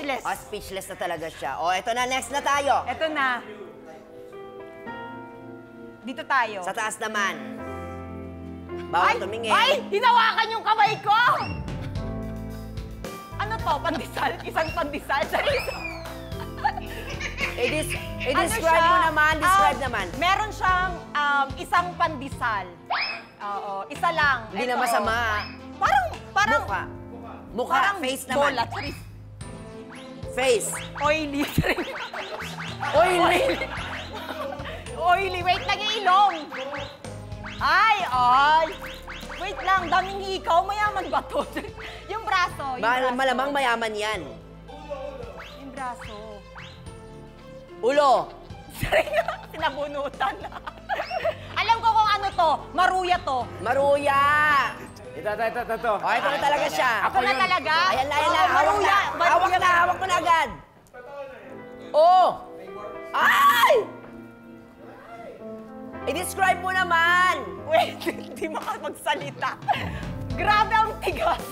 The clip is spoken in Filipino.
Speechless. Oh, speechless na talaga siya. Oh, eto na, next na tayo. Eto na. Dito tayo. Sa taas naman. Bawal tumingin. Ay! Hinawakan yung kamay ko! Ano to? Pandesal? Isang pandesal? I-describe mo naman, describe naman. Meron siyang isang pandesal. Oo, isa lang. Hindi na Ito. masama. Parang... Mukha, Parang face naman. bola. Face. Oily. Oily. Oily. Wait lang yung ilong. Ay. Wait lang, daming hikaw. Mayaman ba to? Yung braso. Malamang mayaman yan. Yung braso. Ulo. Sinabunutan. Alam ko kung ano to. Maruya to. Maruya. Ito. Oh, ito na talaga siya. Ako na talaga? Ayan na. Maruya. Hawak mo na agad. Oh. Ay! I-describe mo naman. Wait, hindi makapagsalita. Grabe ang tigas.